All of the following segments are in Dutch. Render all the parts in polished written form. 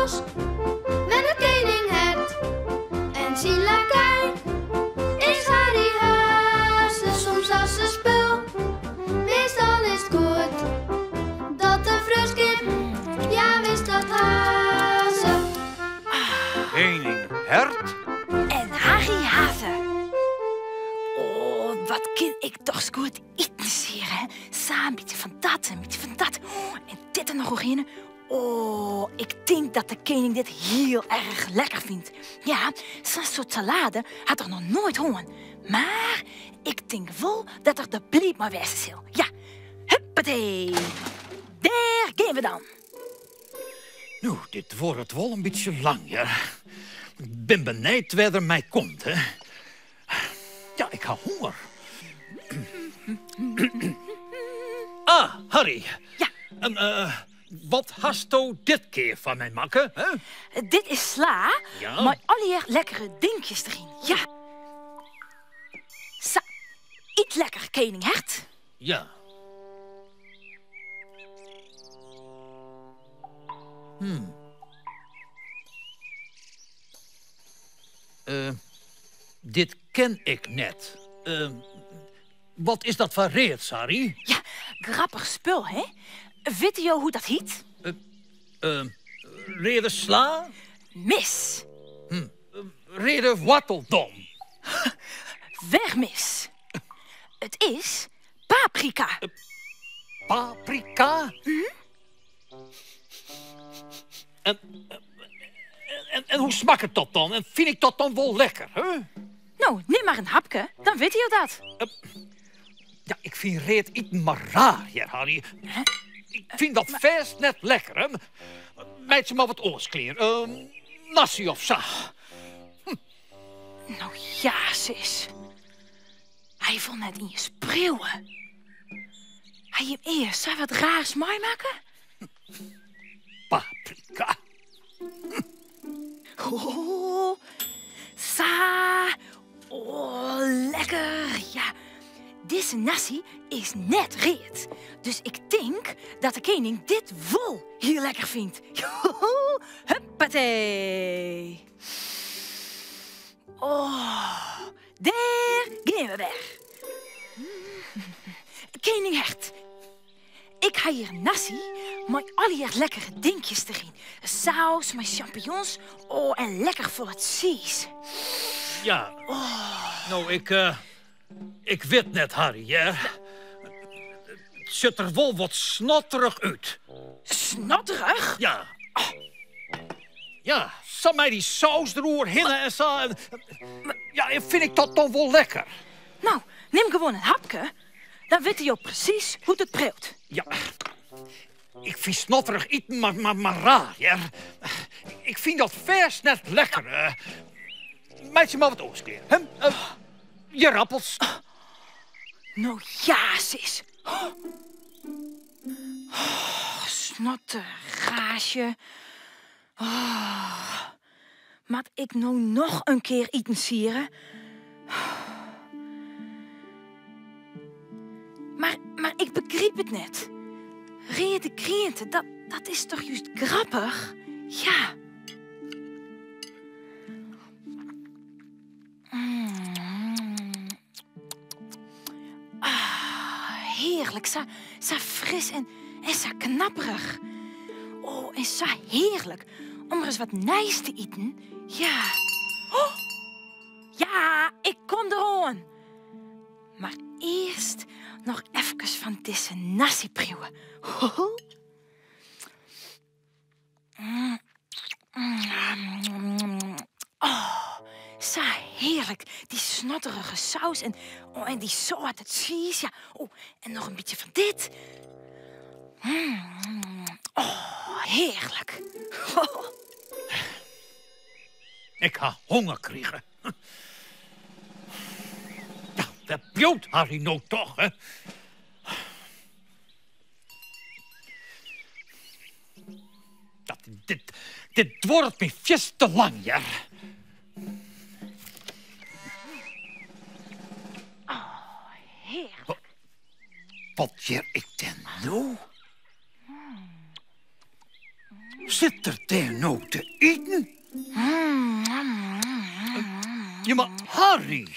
bos met het koninghert en Silakai is Harry Haase soms als een spul. Meestal is het goed dat de fruskip, ja wist dat Haase. Koninghert en Harry Haase. Oh, wat kan ik toch zo goed eten hier, hè? Samen een beetje van dat, een beetje van dat. Oh, en dit er nog in. Oh, ik denk dat de koning dit heel erg lekker vindt. Ja, zo'n soort salade had er nog nooit honger. Maar ik denk wel dat er de bliep maar wezen zal. Ja, huppatee. Daar gaan we dan. Nou, dit wordt wel een beetje lang, ja. Ik ben benieuwd waar er mij komt, hè. Ja, ik heb honger. Ah, Harry. Ja. Wat hast u dit keer van mij maken, hè? Dit is sla, Ja? maar alle lekkere dingetjes erin. Ja. Zo, eet lekker, koninghert. Ja. Dit ken ik net. Wat is dat voor reeds, Harry? Ja, grappig spul, hè? Weet je hoe dat heet? Reden sla? Mis. Reden watteldom? Wegmis. Het is paprika. Paprika? En hoe smaakt het dat dan? En vind ik dat dan wel lekker, hè? Nou, neem maar een hapje, dan weet je dat. Ja, ik vind reet eten maar raar, ja, Harry. Ik vind dat vers net lekker, hè? Meid ze maar wat oorskleer. Nasi of zo. Nou ja, sis. Hij vond net in je spreeuwen. Hij je eerst zou wat raars mooi maken? Paprika. Oh, sa. Oh, lekker. Ja, deze nasi is net reed. Dus ik denk dat de koning dit wel heel lekker vindt. Huppatee. Oh, daar gaan we weg. Koninghert. Ik ga hier nasi met alle lekkere dingetjes erin. Saus met champignons. Oh, en lekker voor het cheese. Ja. Nou, ik weet net, Harry, ja. Het ziet er wel wat snotterig uit. Snotterig? Ja. Ja, zal mij die saus erover hinnen en zo. Ja, vind ik dat dan wel lekker. Nou, neem gewoon een hapje. Dan weet je ook precies hoe het preelt. Ja, ik vind snotterig eten maar raar, ja. Ik vind dat vers net lekker. Meid je maar wat oorskeer. Je rappels. Nou ja, sis. Snottergaasje. Maat ik nou nog een keer eten sieren? Maar ik begreep het net. Rede kriënten, dat is toch juist grappig? Ja. Heerlijk, zo fris en zo knapperig. Oh, en zo heerlijk om er eens wat nijs te eten. Ja. Oh. Ja, ik kom eraan. Maar eerst nog even van deze nasi proeven. Oh, zo heerlijk. Die snotterige saus en die zoute cheese. Ja. Oh, en nog een beetje van dit. Oh, heerlijk. Ik ga honger krijgen. Ja, dat bioot Harry nou toch, hè? Dit wordt me vast te lang, ja. Oh, heerlijk. Wat jeer ik denn nou? Zit er daar nou te eten? Ja, maar Harry.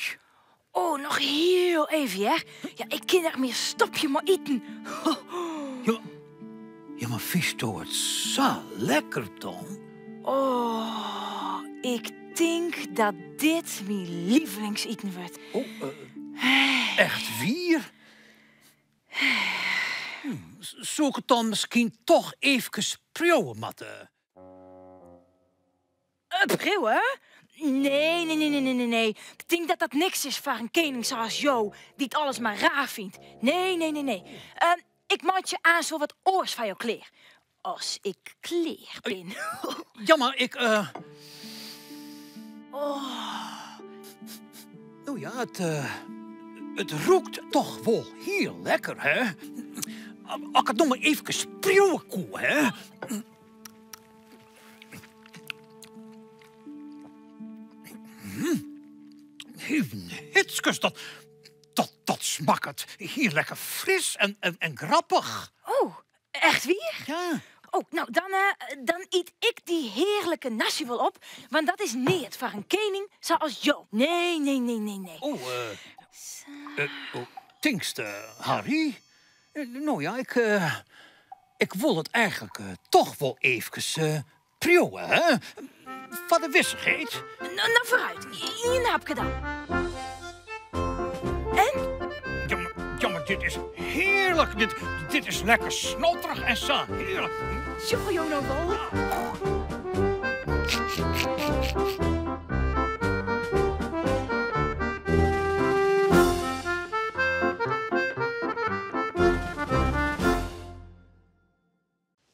Oh, nog heel even, hè. Ja, ik kan er meer stopje maar eten. Ja, maar vis toch het zo lekker, Tom? Oh, ik denk dat dit mijn lievelingseten wordt. Echt wier? Zou ik het dan misschien toch even spreeuwen, Matte? Prillen? Nee. Ik denk dat dat niks is voor een koning zoals jou, die het alles maar raar vindt. Nee. Ik maak je aan zo wat oors van jouw kleer. Als ik kleer ben. Ja, maar ik... Nou ja, het roekt toch wel heel lekker, hè? Als ik het nog maar even spreeuwen koe, hè? Even hitskus, dat smaakt hier lekker fris en grappig. Oh, echt weer? Ja. Oh, nou, dan eet ik die heerlijke nasi wel op, want dat is niet voor een koning zoals jou. Nee. Tinkste, Harry? Nou ja, ik wil het eigenlijk toch wel even prijwen, hè? Van de wissigheid. Nou, vooruit. Hier heb je dan. En? Ja, maar dit is heerlijk. Dit is lekker snotterig en zo. Heerlijk. Zo, jou nou wel.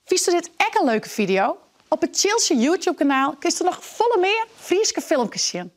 Vies je dit echt een leuke video? Op het Chilse YouTube-kanaal kun je er nog volle meer Frieske filmpjes zien.